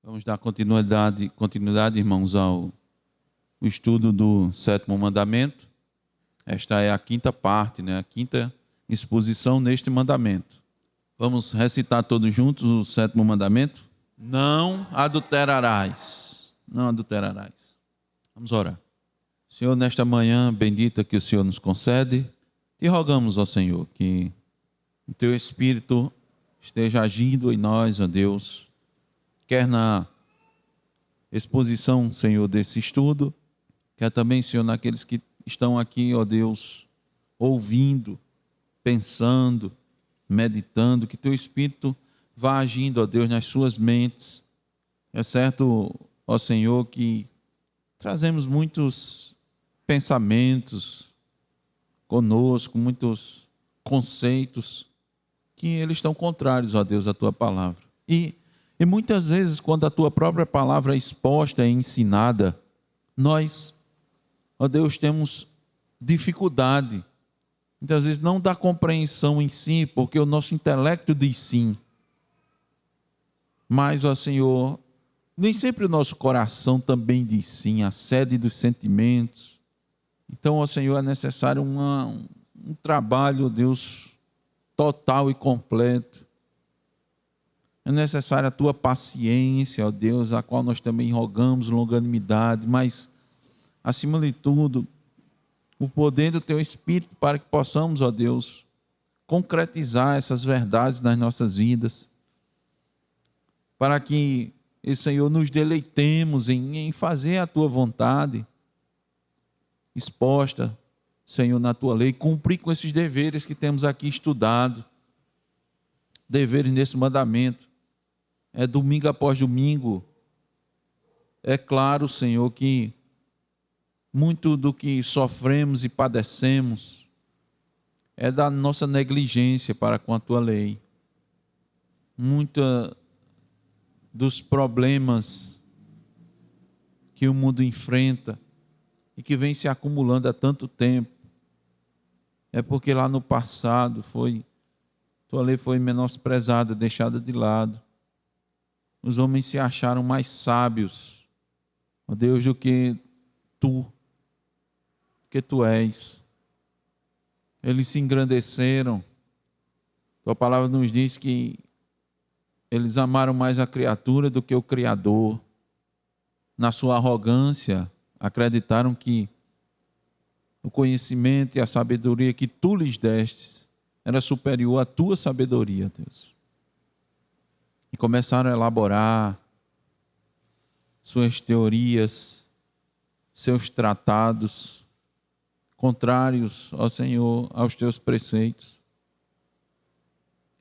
Vamos dar continuidade, irmãos, ao estudo do sétimo mandamento. Esta é a quinta parte, a quinta exposição neste mandamento. Vamos recitar todos juntos o sétimo mandamento? Não adulterarás. Não adulterarás. Vamos orar. Senhor, nesta manhã bendita que o Senhor nos concede, te rogamos, ó Senhor, que o teu Espírito esteja agindo em nós, ó Deus, quer na exposição, Senhor, desse estudo, quer também, Senhor, naqueles que estão aqui, ó Deus, ouvindo, pensando, meditando, que teu Espírito vá agindo, ó Deus, nas suas mentes. É certo, ó Senhor, que trazemos muitos pensamentos conosco, muitos conceitos que eles estão contrários, ó Deus, à tua palavra. E muitas vezes, quando a tua própria palavra é exposta e ensinada, nós, ó Deus, temos dificuldade, muitas vezes não da compreensão em si, porque o nosso intelecto diz sim. Mas, ó Senhor, nem sempre o nosso coração também diz sim, a sede dos sentimentos. Então, ó Senhor, é necessário um trabalho, ó Deus, total e completo. É necessária a tua paciência, ó Deus, a qual nós também rogamos longanimidade, mas, acima de tudo, o poder do teu Espírito para que possamos, ó Deus, concretizar essas verdades nas nossas vidas, para que, Senhor, nos deleitemos em fazer a tua vontade, exposta, Senhor, na tua lei, cumprir com esses deveres que temos aqui estudado, deveres nesse mandamento. É domingo após domingo. É claro, Senhor, que muito do que sofremos e padecemos é da nossa negligência para com a tua lei. Muitos dos problemas que o mundo enfrenta e que vem se acumulando há tanto tempo é porque lá no passado tua lei foi menosprezada, deixada de lado. Os homens se acharam mais sábios, ó Deus, do que tu és. Eles se engrandeceram. Tua palavra nos diz que eles amaram mais a criatura do que o Criador. Na sua arrogância, acreditaram que o conhecimento e a sabedoria que tu lhes destes era superior à tua sabedoria, Deus. E começaram a elaborar suas teorias, seus tratados, contrários, ó Senhor, aos teus preceitos.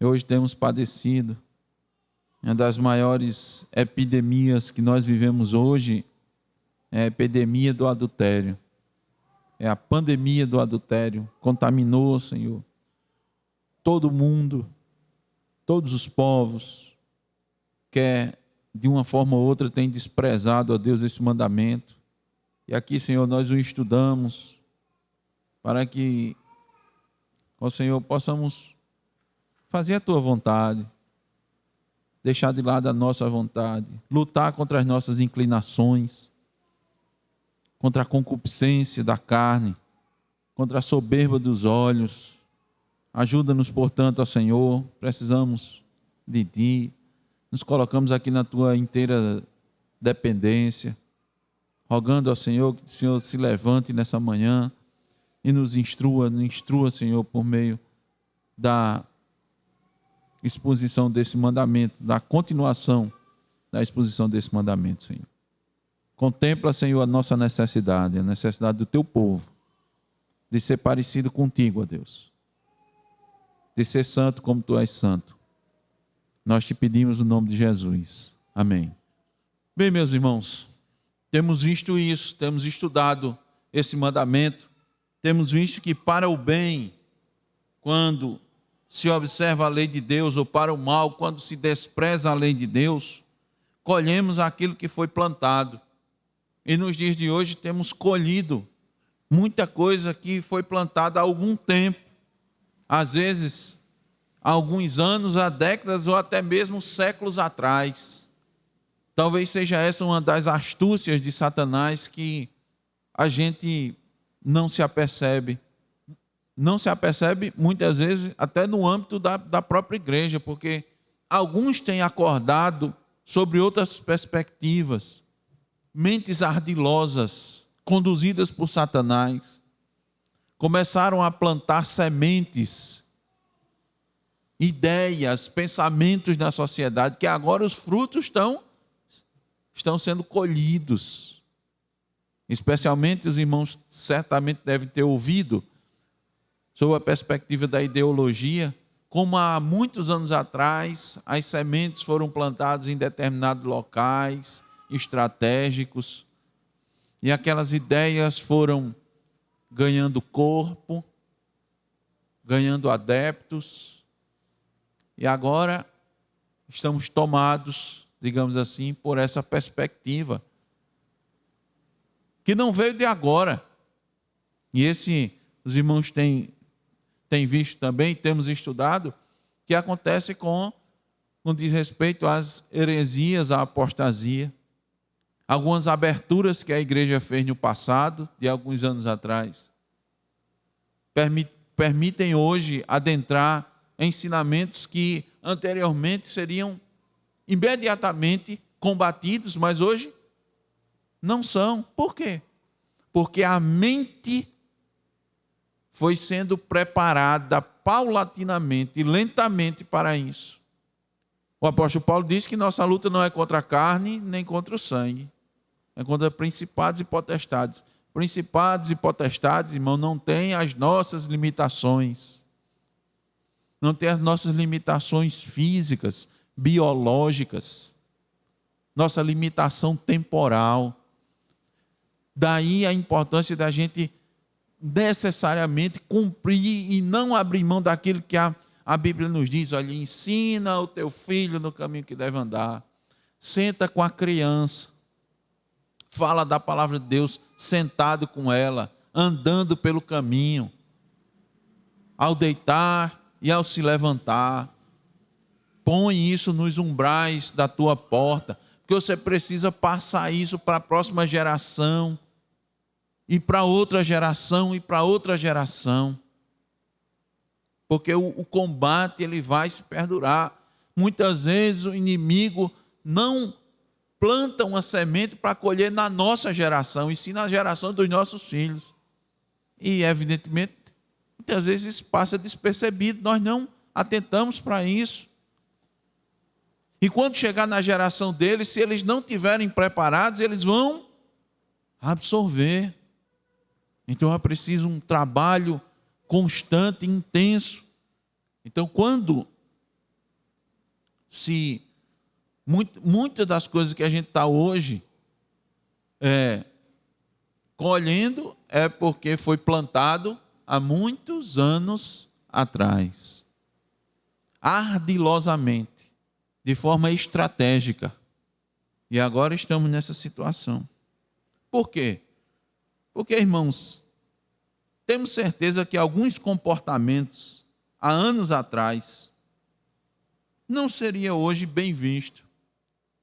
E hoje temos padecido. Uma das maiores epidemias que nós vivemos hoje é a epidemia do adultério. É a pandemia do adultério. Contaminou, Senhor, todo mundo, todos os povos, que de uma forma ou outra tem desprezado, ó Deus, esse mandamento. E aqui, Senhor, nós o estudamos para que, ó Senhor, possamos fazer a tua vontade, deixar de lado a nossa vontade, lutar contra as nossas inclinações, contra a concupiscência da carne, contra a soberba dos olhos. Ajuda-nos, portanto, ó Senhor, precisamos de ti. Nos colocamos aqui na tua inteira dependência, rogando ao Senhor que o Senhor se levante nessa manhã e nos instrua, Senhor, por meio da exposição desse mandamento, da continuação da exposição desse mandamento, Senhor. Contempla, Senhor, a nossa necessidade, a necessidade do teu povo, de ser parecido contigo, ó Deus, de ser santo como tu és santo. Nós te pedimos no nome de Jesus. Amém. Bem, meus irmãos, temos visto isso, temos estudado esse mandamento, temos visto que para o bem, quando se observa a lei de Deus, ou para o mal, quando se despreza a lei de Deus, colhemos aquilo que foi plantado. E nos dias de hoje temos colhido muita coisa que foi plantada há algum tempo, às vezes há alguns anos, há décadas ou até mesmo séculos atrás. Talvez seja essa uma das astúcias de Satanás que a gente não se apercebe. Não se apercebe muitas vezes até no âmbito da própria igreja, porque alguns têm acordado sobre outras perspectivas, mentes ardilosas, conduzidas por Satanás, começaram a plantar sementes, ideias, pensamentos na sociedade, que agora os frutos estão sendo colhidos. Especialmente os irmãos certamente devem ter ouvido sob a perspectiva da ideologia, como há muitos anos atrás as sementes foram plantadas em determinados locais estratégicos e aquelas ideias foram ganhando corpo, ganhando adeptos, e agora estamos tomados, digamos assim, por essa perspectiva, que não veio de agora. E os irmãos têm visto também, temos estudado, que acontece com diz respeito às heresias, à apostasia. Algumas aberturas que a igreja fez no passado, de alguns anos atrás, permitem hoje adentrar ensinamentos que anteriormente seriam imediatamente combatidos, mas hoje não são. Por quê? Porque a mente foi sendo preparada paulatinamente e lentamente para isso. O apóstolo Paulo diz que nossa luta não é contra a carne nem contra o sangue, é contra principados e potestades. Principados e potestades, irmão, não têm as nossas limitações, não tem as nossas limitações físicas, biológicas, nossa limitação temporal. Daí a importância da gente necessariamente cumprir e não abrir mão daquilo que a Bíblia nos diz. Olha, ensina o teu filho no caminho que deve andar. Senta com a criança, fala da palavra de Deus sentado com ela, andando pelo caminho, ao deitar e ao se levantar. Põe isso nos umbrais da tua porta, porque você precisa passar isso para a próxima geração, e para outra geração, e para outra geração. Porque o combate ele vai se perdurar. Muitas vezes o inimigo não planta uma semente para colher na nossa geração, e sim na geração dos nossos filhos. E evidentemente, muitas vezes isso passa despercebido, nós não atentamos para isso. E quando chegar na geração deles, se eles não estiverem preparados, eles vão absorver. Então é preciso um trabalho constante e intenso. Então, quando muitas das coisas que a gente está hoje colhendo é porque foi plantado há muitos anos atrás, ardilosamente, de forma estratégica. E agora estamos nessa situação. Por quê? Porque, irmãos, temos certeza que alguns comportamentos, há anos atrás, não seria hoje bem visto,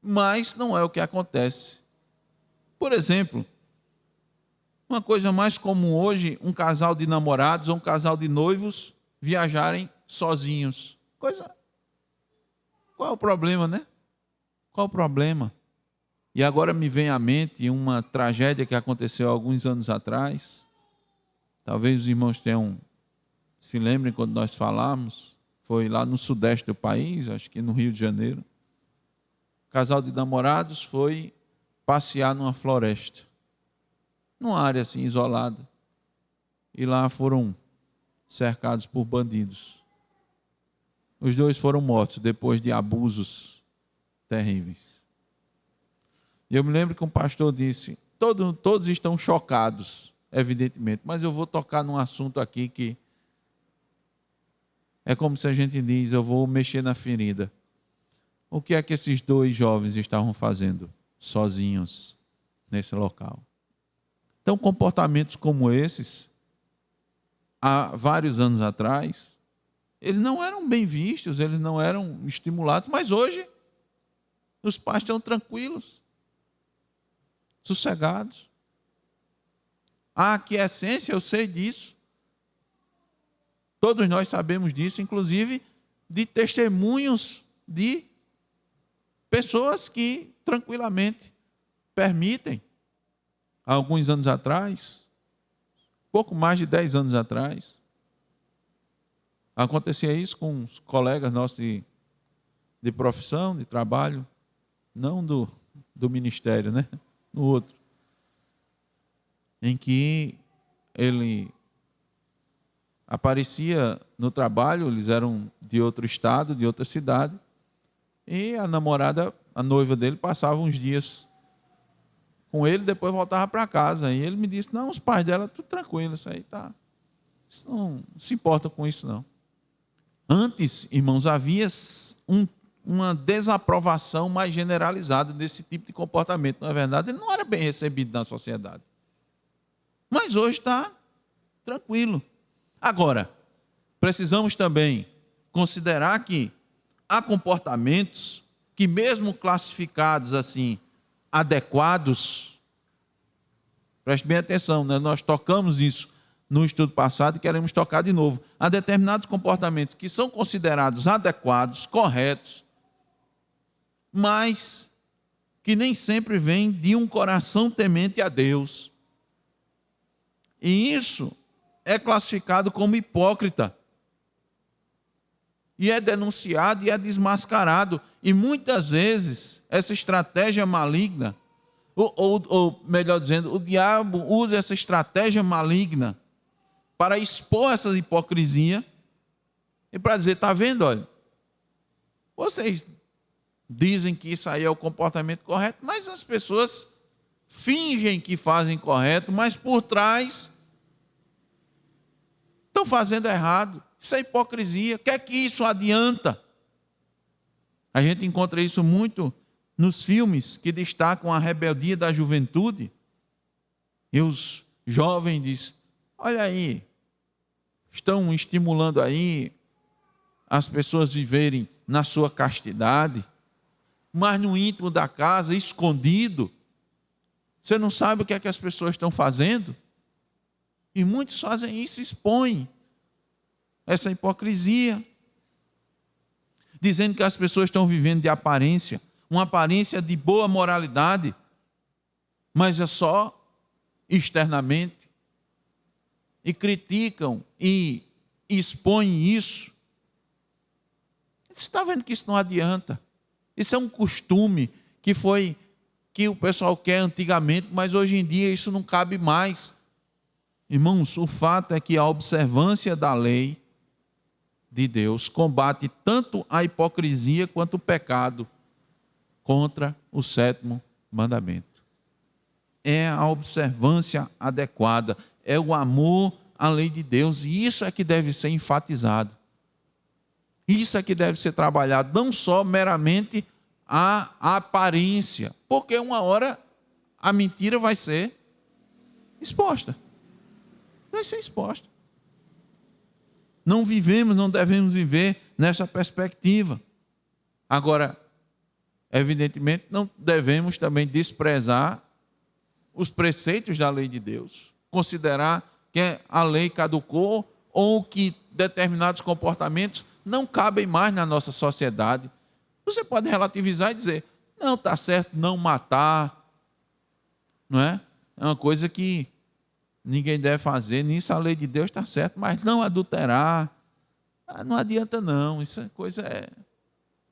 mas não é o que acontece. Por exemplo, uma coisa mais comum hoje, um casal de namorados ou um casal de noivos viajarem sozinhos. Qual é o problema, né? Qual o problema? E agora me vem à mente uma tragédia que aconteceu há alguns anos atrás. Talvez os irmãos se lembrem quando nós falamos. Foi lá no sudeste do país, acho que no Rio de Janeiro. O casal de namorados foi passear numa floresta, numa área assim isolada. E lá foram cercados por bandidos. Os dois foram mortos depois de abusos terríveis. E eu me lembro que um pastor disse, todos estão chocados, evidentemente, mas eu vou tocar num assunto aqui que é como se a gente diz, eu vou mexer na ferida. O que é que esses dois jovens estavam fazendo sozinhos nesse local? Então, comportamentos como esses, há vários anos atrás, eles não eram bem vistos, eles não eram estimulados, mas hoje Os pais estão tranquilos, sossegados. A aquiescência, eu sei disso. Todos nós sabemos disso, inclusive de testemunhos de pessoas que tranquilamente permitem. Há alguns anos atrás, pouco mais de 10 anos atrás, acontecia isso com uns colegas nossos de profissão, de trabalho, não do ministério, né? No outro, em que ele aparecia no trabalho, eles eram de outro estado, de outra cidade, e a namorada, a noiva dele, passava uns dias com ele, depois voltava para casa. E ele me disse: não, os pais dela, tudo tranquilo, isso aí tá. Isso não se importa com isso, não. Antes, irmãos, havia uma desaprovação mais generalizada desse tipo de comportamento. Na verdade, ele não era bem recebido na sociedade. Mas hoje está tranquilo. Agora, precisamos também considerar que há comportamentos que, mesmo classificados assim, adequados, preste bem atenção, né? Nós tocamos isso no estudo passado e queremos tocar de novo. Há determinados comportamentos que são considerados adequados, corretos, mas que nem sempre vêm de um coração temente a Deus. E isso é classificado como hipócrita. E é denunciado e é desmascarado. E muitas vezes essa estratégia maligna, ou melhor dizendo, o diabo usa essa estratégia maligna para expor essa hipocrisia e para dizer: está vendo, olha, vocês dizem que isso aí é o comportamento correto, mas as pessoas fingem que fazem correto, mas por trás estão fazendo errado. Isso é hipocrisia. O que é que isso adianta? A gente encontra isso muito nos filmes que destacam a rebeldia da juventude. E os jovens dizem: olha aí, estão estimulando aí as pessoas viverem na sua castidade, mas no íntimo da casa, escondido. Você não sabe o que é que as pessoas estão fazendo? E muitos fazem isso, expõem essa hipocrisia, dizendo que as pessoas estão vivendo de aparência, uma aparência de boa moralidade, mas é só externamente, e criticam e expõem isso. Você está vendo que isso não adianta? Isso é um costume que o pessoal quer antigamente, mas hoje em dia isso não cabe mais. Irmãos, o fato é que a observância da lei de Deus combate tanto a hipocrisia quanto o pecado contra o sétimo mandamento. É a observância adequada, é o amor à lei de Deus, e isso é que deve ser enfatizado. Isso é que deve ser trabalhado, não só meramente a aparência, porque uma hora a mentira vai ser exposta. Vai ser exposta. Não vivemos, não devemos viver nessa perspectiva. Agora, evidentemente, não devemos também desprezar os preceitos da lei de Deus, considerar que a lei caducou ou que determinados comportamentos não cabem mais na nossa sociedade. Você pode relativizar e dizer: não, está certo não matar, não é? É uma coisa que ninguém deve fazer, nisso a lei de Deus está certa, mas não adulterar, não adianta não, isso é coisa,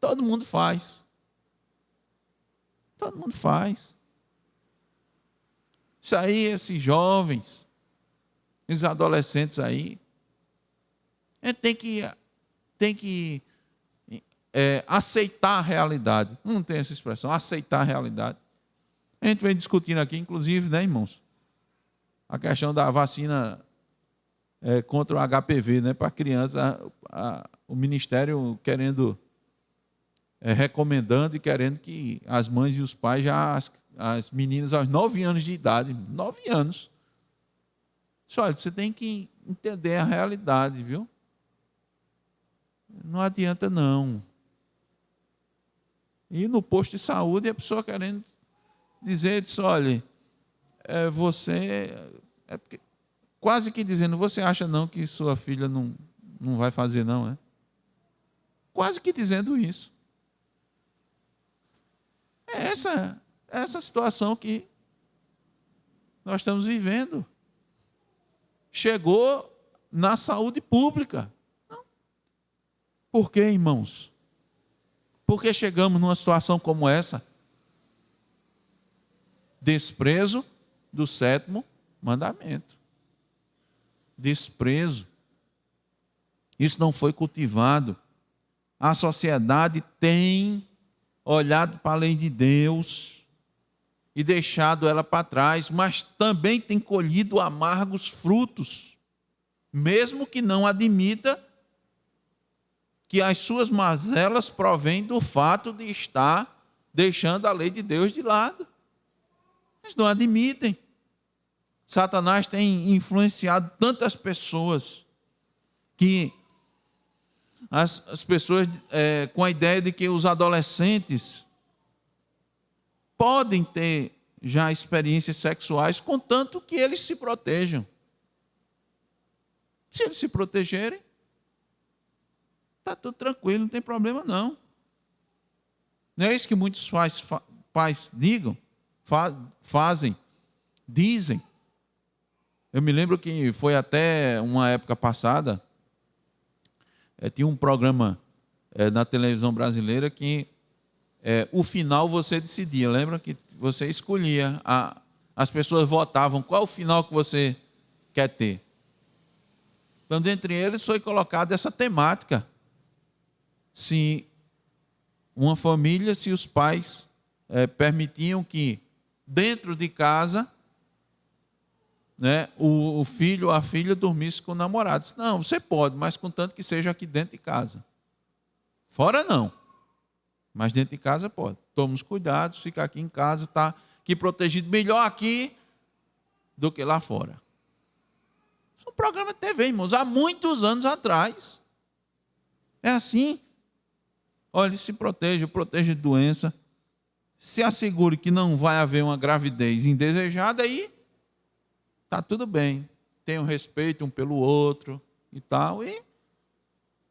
todo mundo faz. Todo mundo faz. Isso aí, esses jovens, os adolescentes aí, a gente tem que aceitar a realidade. Não tem essa expressão, aceitar a realidade. A gente vem discutindo aqui, inclusive, né, irmãos, a questão da vacina contra o HPV, né, para crianças, o Ministério querendo, recomendando e querendo que as mães e os pais, já as meninas aos 9 anos de idade, 9 anos, olha, você tem que entender a realidade, viu? Não adianta não. ir no posto de saúde e a pessoa querendo dizer, disse, olha, você... quase que dizendo, você acha não que sua filha não vai fazer não, é? Quase que dizendo isso. É essa situação que nós estamos vivendo. Chegou na saúde pública. Não. Por quê, irmãos? Por que chegamos numa situação como essa? Desprezo do 7º mandamento. Desprezo. Isso não foi cultivado. A sociedade tem olhado para a lei de Deus e deixado ela para trás, mas também tem colhido amargos frutos, mesmo que não admita que as suas mazelas provêm do fato de estar deixando a lei de Deus de lado. Eles não admitem. Satanás tem influenciado tantas pessoas que as pessoas com a ideia de que os adolescentes podem ter já experiências sexuais, contanto que eles se protejam. Se eles se protegerem, está tudo tranquilo, não tem problema não. Não é isso que muitos pais fazem, dizem. Eu me lembro que foi até uma época passada, tinha um programa na televisão brasileira que o final você decidia. Lembra que você escolhia, as pessoas votavam qual o final que você quer ter. Então, dentre eles foi colocada essa temática. Se uma família, se os pais permitiam que dentro de casa, né, o filho ou a filha dormisse com o namorado. Não, você pode, mas contanto que seja aqui dentro de casa. Fora não, mas dentro de casa pode. Toma os cuidados, fica aqui em casa, está aqui protegido, melhor aqui do que lá fora. Isso é um programa de TV, irmãos, há muitos anos atrás. É assim. Olha, se proteja de doença, se assegure que não vai haver uma gravidez indesejada, aí está tudo bem. Tenham respeito um pelo outro e tal, e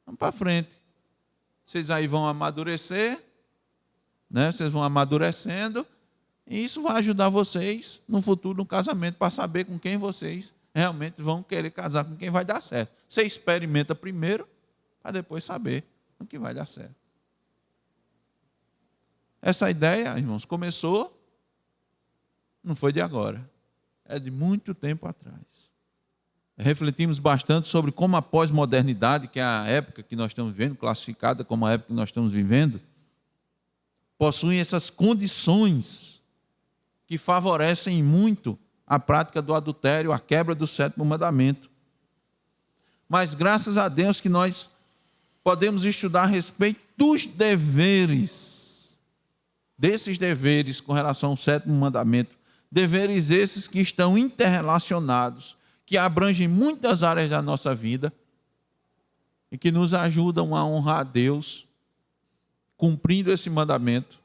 vamos para frente. Vocês aí vão amadurecer, né? Vocês vão amadurecendo, e isso vai ajudar vocês no futuro, no casamento, para saber com quem vocês realmente vão querer casar, com quem vai dar certo. Você experimenta primeiro, para depois saber o que vai dar certo. Essa ideia, irmãos, começou, não foi de agora, é de muito tempo atrás. Refletimos bastante sobre como a pós-modernidade, que é a época que nós estamos vivendo, classificada como a época que nós estamos vivendo, possui essas condições que favorecem muito a prática do adultério, a quebra do 7º mandamento. Mas graças a Deus que nós podemos estudar a respeito dos deveres, desses deveres com relação ao 7º mandamento, deveres esses que estão interrelacionados, que abrangem muitas áreas da nossa vida e que nos ajudam a honrar a Deus, cumprindo esse mandamento,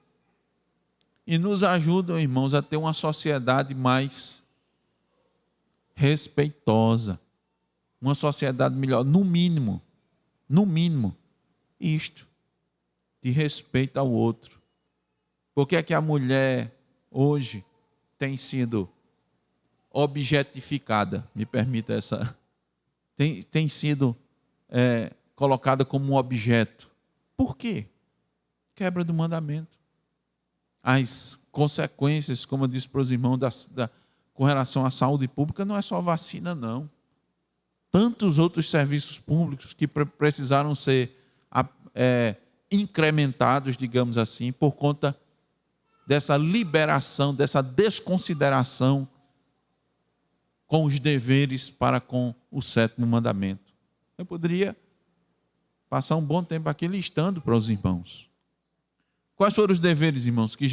e nos ajudam, irmãos, a ter uma sociedade mais respeitosa, uma sociedade melhor, no mínimo, isto, de respeito ao outro. Por que é que a mulher hoje tem sido objetificada? Me permita essa. Tem sido colocada como um objeto. Por quê? Quebra do mandamento. As consequências, como eu disse para os irmãos, com relação à saúde pública, não é só vacina, não. Tantos outros serviços públicos que precisaram ser incrementados, digamos assim, por conta dessa liberação, dessa desconsideração com os deveres para com o 7º mandamento. Eu poderia passar um bom tempo aqui listando para os irmãos. Quais foram os deveres, irmãos, que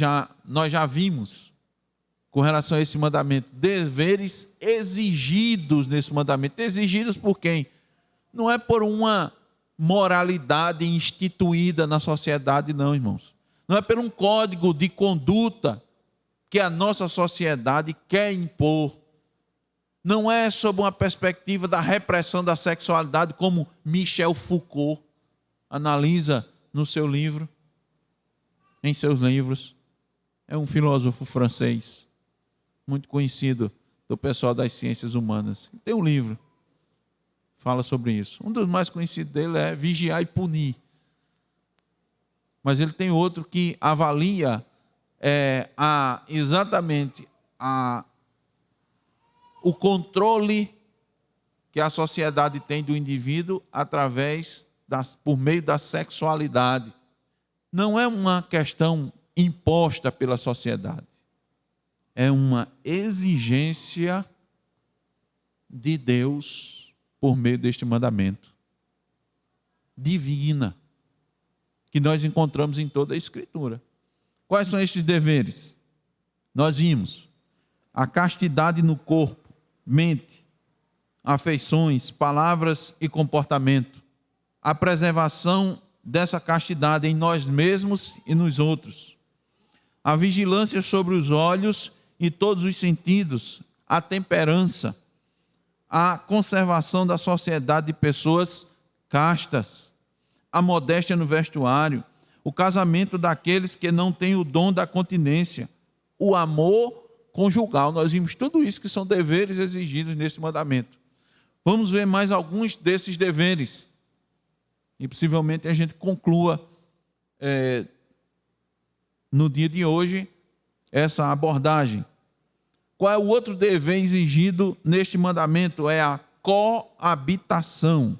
nós já vimos com relação a esse mandamento? Deveres exigidos nesse mandamento. Exigidos por quem? Não é por uma moralidade instituída na sociedade, não, irmãos. não é por um código de conduta que a nossa sociedade quer impor. Não é sob uma perspectiva da repressão da sexualidade, como Michel Foucault analisa no seu livro, em seus livros. É um filósofo francês, muito conhecido do pessoal das ciências humanas. Tem um livro que fala sobre isso. Um dos mais conhecidos dele é Vigiar e Punir. Mas ele tem outro que avalia exatamente o controle que a sociedade tem do indivíduo por meio da sexualidade. Não é uma questão imposta pela sociedade. É uma exigência de Deus por meio deste mandamento divina que nós encontramos em toda a Escritura. Quais são estes deveres? Nós vimos a castidade no corpo, mente, afeições, palavras e comportamento. A preservação dessa castidade em nós mesmos e nos outros. A vigilância sobre os olhos e todos os sentidos. A temperança. A conservação da sociedade de pessoas castas. A modéstia no vestuário. O casamento daqueles que não têm o dom da continência. O amor conjugal. Nós vimos tudo isso que são deveres exigidos nesse mandamento. Vamos ver mais alguns desses deveres. E possivelmente a gente conclua no dia de hoje essa abordagem. Qual é o outro dever exigido neste mandamento? É a coabitação.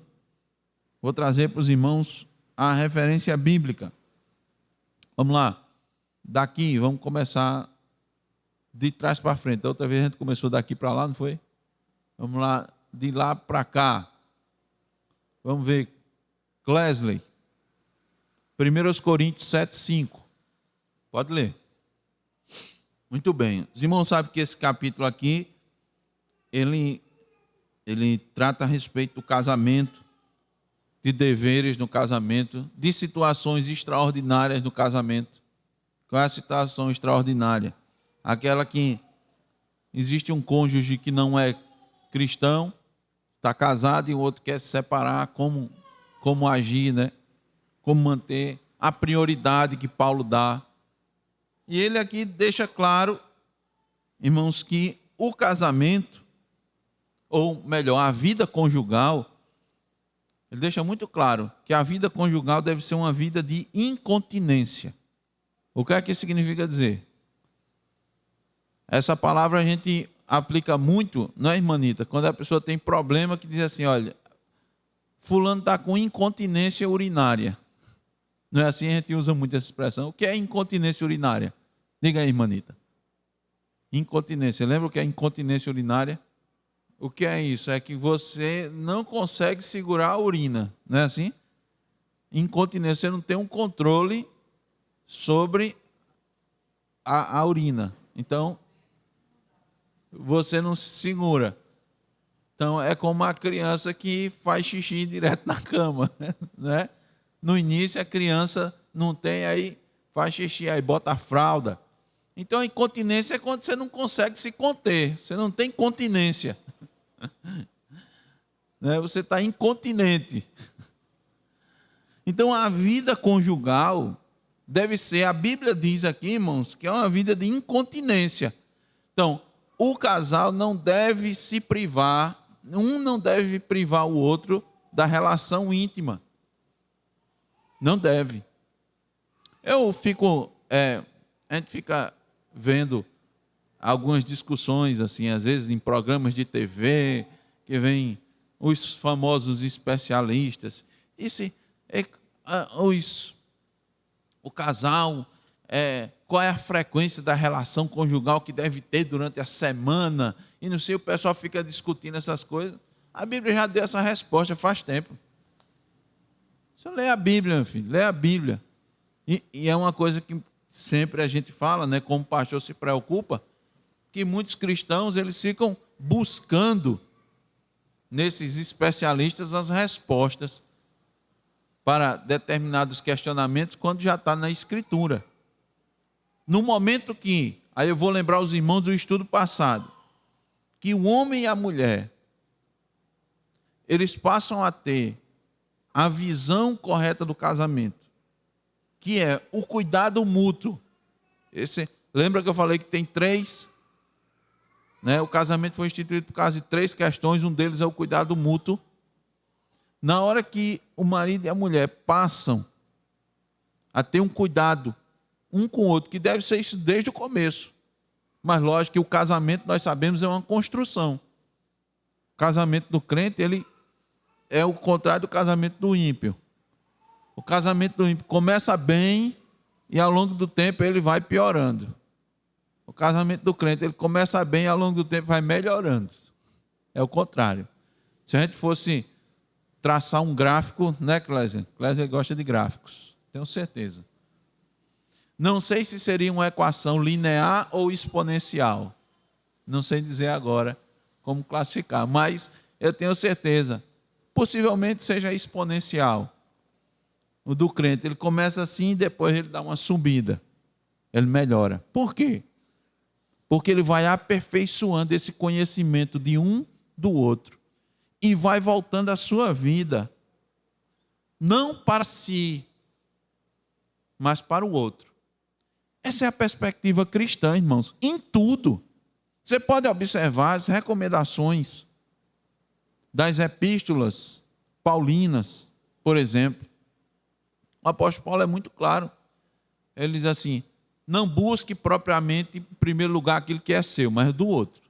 Vou trazer para os irmãos a referência bíblica. Vamos lá. Daqui, vamos começar de trás para frente. Da outra vez a gente começou daqui para lá, não foi? Vamos lá, de lá para cá. Vamos ver. Clesley. 1 Coríntios 7:5. Pode ler. Muito bem. Os irmãos sabem que esse capítulo aqui, ele trata a respeito do casamento, de deveres no casamento, de situações extraordinárias no casamento. Qual é a situação extraordinária? Aquela que existe um cônjuge que não é cristão, está casado e o outro quer se separar, como agir, né? Como manter a prioridade que Paulo dá. E ele aqui deixa claro, irmãos, que o casamento, ou melhor, a vida conjugal, ele deixa muito claro que a vida conjugal deve ser uma vida de incontinência. O que é que isso significa dizer? Essa palavra a gente aplica muito, não é, irmanita? Quando a pessoa tem problema que diz assim, olha, fulano está com incontinência urinária. Não é assim? A gente usa muito essa expressão. O que é incontinência urinária? Diga aí, irmanita. Incontinência. Lembra o que é incontinência urinária? O que é isso? É que você não consegue segurar a urina. Não é assim? Incontinência, você não tem um controle sobre a urina. Então, você não se segura. Então, é como uma criança que faz xixi direto na cama, né? No início, a criança não tem, aí faz xixi, aí bota a fralda. Então, a incontinência é quando você não consegue se conter, você não tem continência. Né? Você está incontinente. Então, a vida conjugal deve ser, a Bíblia diz aqui, irmãos, que é uma vida de incontinência. Então, o casal não deve se privar, um não deve privar o outro da relação íntima. Não deve. A gente fica vendo algumas discussões, assim, às vezes em programas de TV, que vem os famosos especialistas. O casal, qual é a frequência da relação conjugal que deve ter durante a semana, e não sei, o pessoal fica discutindo essas coisas. A Bíblia já deu essa resposta faz tempo. Você lê a Bíblia, meu filho, lê a Bíblia. E é uma coisa que sempre a gente fala, né, como o pastor se preocupa, que muitos cristãos eles ficam buscando nesses especialistas as respostas para determinados questionamentos quando já está na Escritura. No momento que, aí eu vou lembrar os irmãos do estudo passado, que o homem e a mulher, eles passam a ter a visão correta do casamento, que é o cuidado mútuo. Lembra que eu falei que tem três, né? O casamento foi instituído por causa de três questões, um deles é o cuidado mútuo. Na hora que o marido e a mulher passam a ter um cuidado um com o outro, que deve ser isso desde o começo, mas lógico que o casamento, nós sabemos, é uma construção. O casamento do crente, ele é o contrário do casamento do ímpio. O casamento do ímpio começa bem e ao longo do tempo ele vai piorando. O casamento do crente, ele começa bem e ao longo do tempo vai melhorando. É o contrário. Se a gente fosse traçar um gráfico, né, Clésia? Clésia gosta de gráficos, tenho certeza. Não sei se seria uma equação linear ou exponencial. Não sei dizer agora como classificar, mas eu tenho certeza. Possivelmente seja exponencial. O do crente, ele começa assim e depois ele dá uma subida. Ele melhora. Por quê? Porque ele vai aperfeiçoando esse conhecimento de um do outro e vai voltando à sua vida, não para si, mas para o outro. Essa é a perspectiva cristã, irmãos, em tudo. Você pode observar as recomendações das epístolas paulinas, por exemplo. O apóstolo Paulo é muito claro. Ele diz assim: não busque propriamente, em primeiro lugar, aquilo que é seu, mas do outro.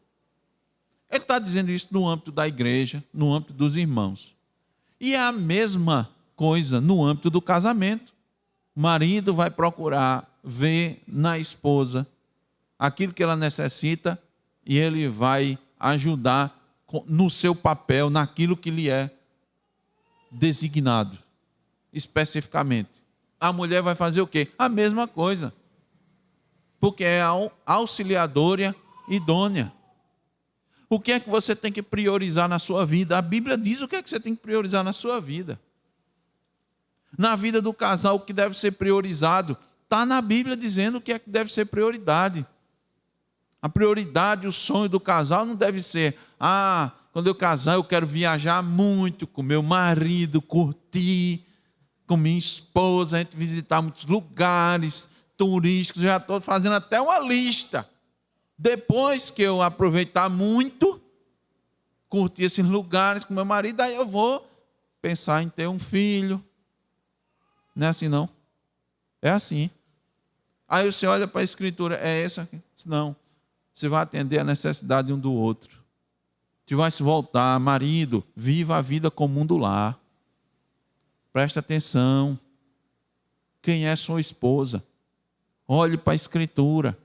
Ele está dizendo isso no âmbito da igreja, no âmbito dos irmãos. E é a mesma coisa no âmbito do casamento. O marido vai procurar ver na esposa aquilo que ela necessita e ele vai ajudar no seu papel, naquilo que lhe é designado, especificamente. A mulher vai fazer o quê? A mesma coisa, porque é auxiliadora idônea. O que é que você tem que priorizar na sua vida? A Bíblia diz o que é que você tem que priorizar na sua vida. Na vida do casal, o que deve ser priorizado, está na Bíblia dizendo o que é que deve ser prioridade. A prioridade, o sonho do casal não deve ser: quando eu casar eu quero viajar muito com meu marido, curtir com minha esposa, a gente visitar muitos lugares turísticos. Eu já estou fazendo até uma lista. Depois que eu aproveitar muito, curtir esses lugares com meu marido, aí eu vou pensar em ter um filho. Não é assim, não? É assim. Aí você olha para a Escritura, é essa aqui? Não. Você vai atender a necessidade um do outro. Você vai se voltar. Marido, viva a vida comum do lar. Presta atenção. Quem é sua esposa? Olhe para a Escritura.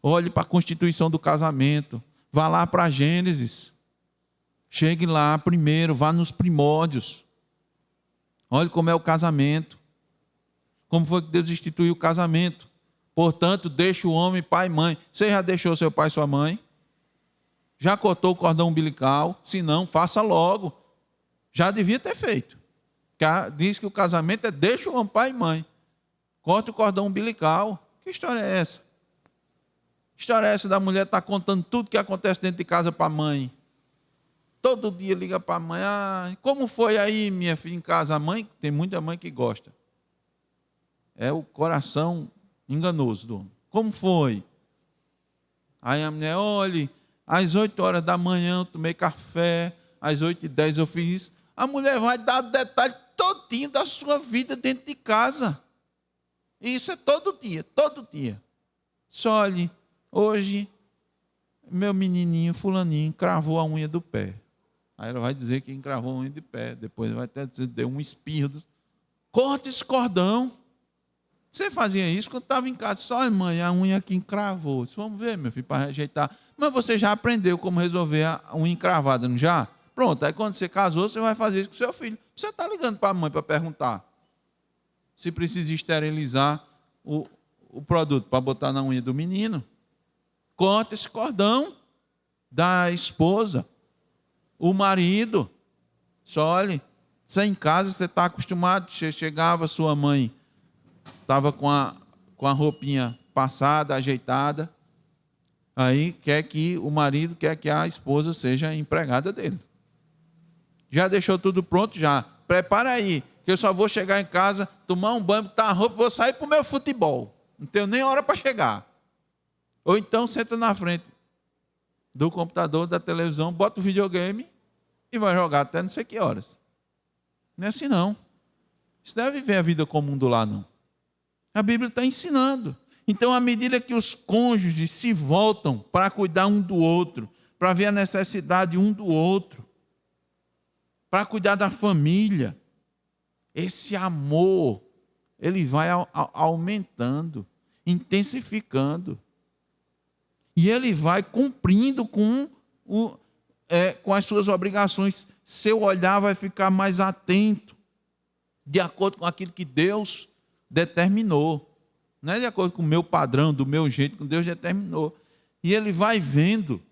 Olhe para a constituição do casamento. Vá lá para Gênesis. Chegue lá primeiro, vá nos primórdios. Olhe como é o casamento. Como foi que Deus instituiu o casamento. Portanto, deixe o homem pai e mãe. Você já deixou seu pai e sua mãe? Já cortou o cordão umbilical? Se não, faça logo. Já devia ter feito. Diz que o casamento é deixe o homem pai e mãe. Corte o cordão umbilical. Que história é essa? Que história é essa da mulher estar contando tudo que acontece dentro de casa para a mãe? Todo dia liga para a mãe: como foi aí, minha filha, em casa? A mãe, tem muita mãe que gosta. É o coração enganoso do homem. Como foi? Aí a mulher: olhe, às 8 horas da manhã eu tomei café, às 8h10 eu fiz isso. A mulher vai dar o detalhe todinho da sua vida dentro de casa. E isso é todo dia, todo dia. Só olhe, hoje meu menininho fulaninho cravou a unha do pé. Aí ela vai dizer que encravou a unha de pé. Depois vai até dizer, deu um espirro. Corta esse cordão. Você fazia isso quando estava em casa. Só, mãe, a unha aqui encravou. Disse, vamos ver, meu filho, para ajeitar. Mas você já aprendeu como resolver a unha encravada, não já? Pronto, aí quando você casou, você vai fazer isso com seu filho. Você está ligando para a mãe para perguntar se precisa esterilizar o produto para botar na unha do menino. Corta esse cordão da esposa. O marido, só olhe, você em casa, você está acostumado, chegava sua mãe, estava com a roupinha passada, ajeitada. Aí o marido quer que a esposa seja empregada dele. Já deixou tudo pronto? Já. Prepara aí, que eu só vou chegar em casa, tomar um banho, botar a roupa e vou sair para o meu futebol. Não tenho nem hora para chegar. Ou então senta na frente do computador, da televisão, bota o videogame e vai jogar até não sei que horas. Não é assim não. Isso não é viver a vida comum do lar, não. A Bíblia está ensinando. Então, à medida que os cônjuges se voltam para cuidar um do outro, para ver a necessidade um do outro, para cuidar da família, esse amor, ele vai aumentando, intensificando. E ele vai cumprindo com as suas obrigações. Seu olhar vai ficar mais atento, de acordo com aquilo que Deus determinou. Não é de acordo com o meu padrão, do meu jeito, que Deus determinou. E ele vai vendo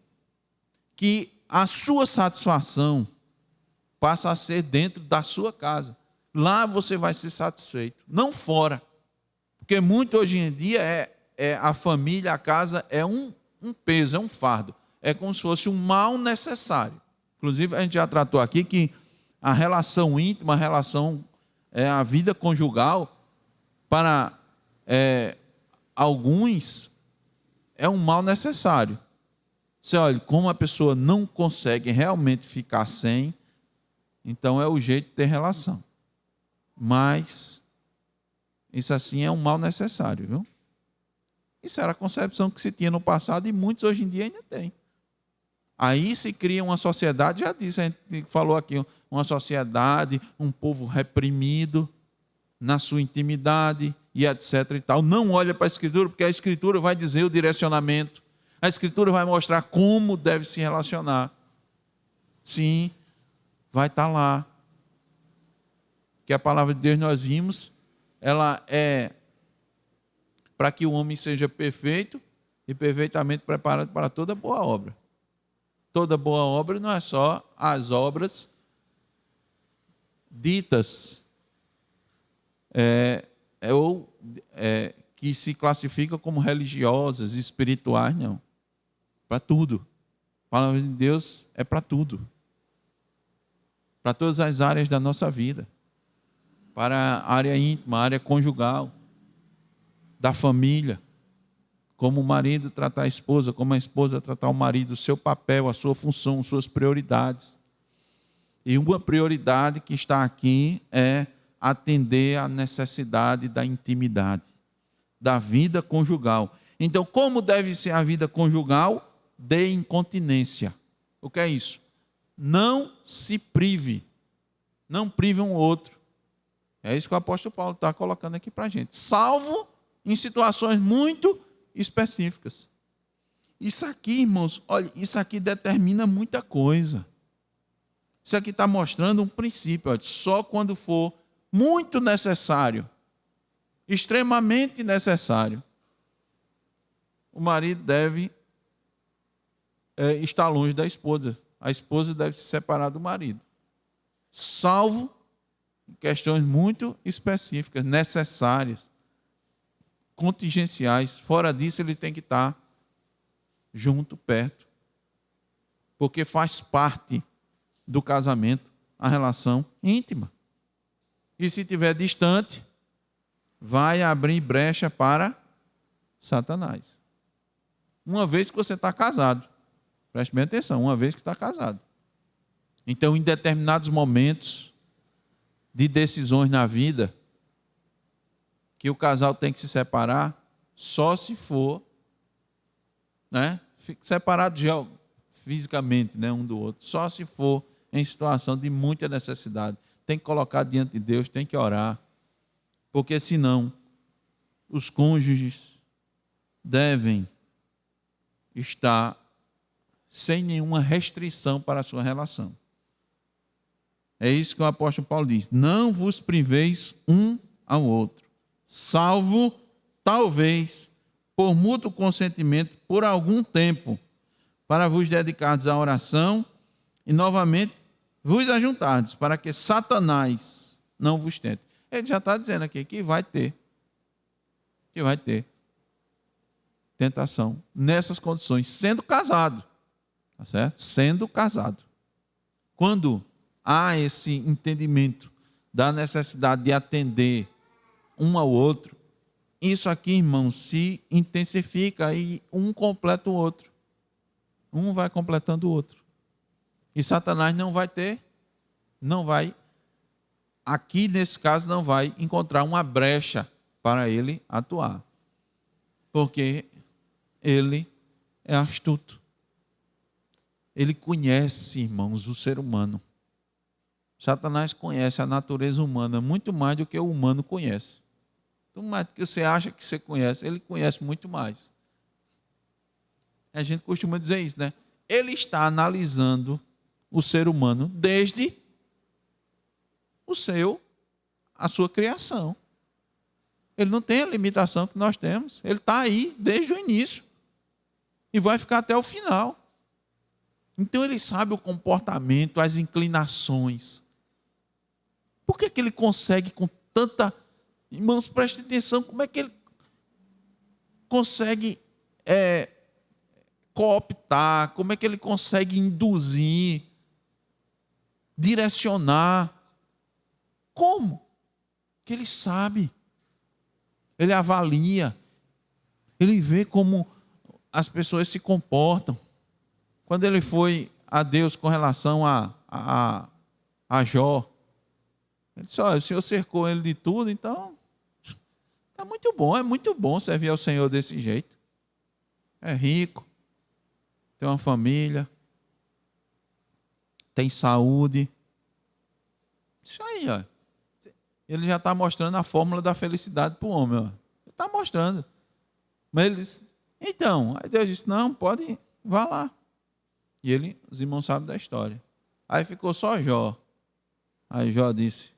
que a sua satisfação passa a ser dentro da sua casa. Lá você vai ser satisfeito, não fora. Porque muito hoje em dia a família, a casa é um peso, é um fardo. É como se fosse um mal necessário. Inclusive, a gente já tratou aqui que a relação íntima, a vida conjugal, para alguns, é um mal necessário. Você olha, como a pessoa não consegue realmente ficar sem, então é o jeito de ter relação. Mas isso assim é um mal necessário, viu? Isso era a concepção que se tinha no passado e muitos hoje em dia ainda têm. Aí se cria uma sociedade, já disse, a gente falou aqui, uma sociedade, um povo reprimido na sua intimidade e etc. e tal. Não olha para a Escritura, porque a Escritura vai dizer o direcionamento. A Escritura vai mostrar como deve se relacionar. Sim, vai estar lá. Que a palavra de Deus nós vimos, ela é para que o homem seja perfeito e perfeitamente preparado para toda boa obra. Toda boa obra não é só as obras ditas que se classificam como religiosas, espirituais, não. Para tudo. A palavra de Deus é para tudo. Para todas as áreas da nossa vida. Para a área íntima, a área conjugal, da família. Como o marido tratar a esposa, como a esposa tratar o marido, o seu papel, a sua função, suas prioridades. E uma prioridade que está aqui é atender à necessidade da intimidade, da vida conjugal. Então, como deve ser a vida conjugal? De incontinência. O que é isso? Não se prive. Não prive um outro. É isso que o apóstolo Paulo está colocando aqui para a gente. Salvo em situações muito específicas. Isso aqui, irmãos, olha, isso aqui determina muita coisa. Isso aqui está mostrando um princípio. Olha, só quando for muito necessário, extremamente necessário, o marido deve estar longe da esposa. A esposa deve se separar do marido. Salvo em questões muito específicas, necessárias, contingenciais. Fora disso, ele tem que estar junto, perto. Porque faz parte do casamento a relação íntima. E se estiver distante, vai abrir brecha para Satanás. Uma vez que você está casado. Preste bem atenção, uma vez que está casado. Então, em determinados momentos de decisões na vida, que o casal tem que se separar, só se for, separado fisicamente, um do outro, só se for em situação de muita necessidade. Tem que colocar diante de Deus, tem que orar, porque senão os cônjuges devem estar sem nenhuma restrição para a sua relação. É isso que o apóstolo Paulo diz: não vos priveis um ao outro, salvo, talvez, por mútuo consentimento, por algum tempo, para vos dedicardes à oração e, novamente, vos ajuntardes, para que Satanás não vos tente. Ele já está dizendo aqui que vai ter. Que vai ter. tentação nessas condições, sendo casado, tá certo? Sendo casado. Quando há esse entendimento da necessidade de atender um ao outro, isso aqui, irmãos, se intensifica e um completa o outro. Um vai completando o outro. E Satanás não vai, aqui nesse caso, não vai encontrar uma brecha para ele atuar. Porque ele é astuto. Ele conhece, irmãos, o ser humano. Satanás conhece a natureza humana muito mais do que o humano conhece. Muito mais do que você acha que você conhece, ele conhece muito mais. A gente costuma dizer isso, né? Ele está analisando o ser humano desde a sua criação. Ele não tem a limitação que nós temos. Ele está aí desde o início. E vai ficar até o final. Então ele sabe o comportamento, as inclinações. Por que ele consegue com tanta... Irmãos, prestem atenção, como é que ele consegue cooptar, como é que ele consegue induzir, direcionar. Como? Que ele sabe. Ele avalia. Ele vê como as pessoas se comportam. Quando ele foi a Deus com relação a Jó, ele disse, olha, o Senhor cercou ele de tudo, então é muito bom servir ao Senhor desse jeito. É rico, tem uma família, tem saúde. Isso aí, ó. Ele já está mostrando a fórmula da felicidade para o homem. Ó. Ele está mostrando. Mas ele disse, então, aí Deus disse, não, pode, vá lá. E os irmãos sabem da história. Aí ficou só Jó. Aí Jó disse,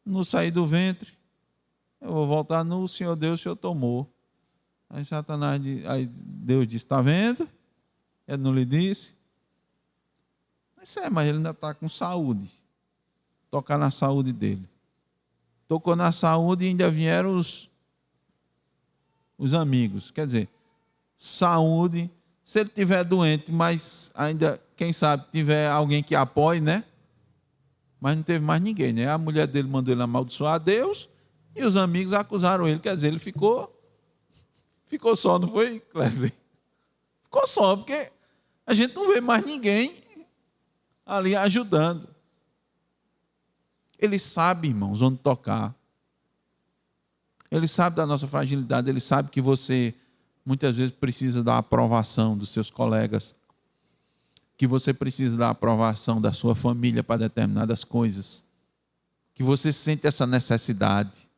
no sair do ventre, eu vou voltar no Senhor Deus, o Senhor tomou. Aí aí Deus disse, está vendo? Ele não lhe disse. Mas ele ainda está com saúde. Tocar na saúde dele. Tocou na saúde e ainda vieram os amigos. Quer dizer, saúde, se ele estiver doente, mas ainda, quem sabe, tiver alguém que apoie, né? Mas não teve mais ninguém, né? A mulher dele mandou ele amaldiçoar a Deus e os amigos acusaram ele. Quer dizer, ele ficou só, não foi, Clesley? Ficou só, porque a gente não vê mais ninguém ali ajudando. Ele sabe, irmãos, onde tocar. Ele sabe da nossa fragilidade, ele sabe que você muitas vezes precisa da aprovação dos seus colegas, que você precisa da aprovação da sua família para determinadas coisas, que você sente essa necessidade.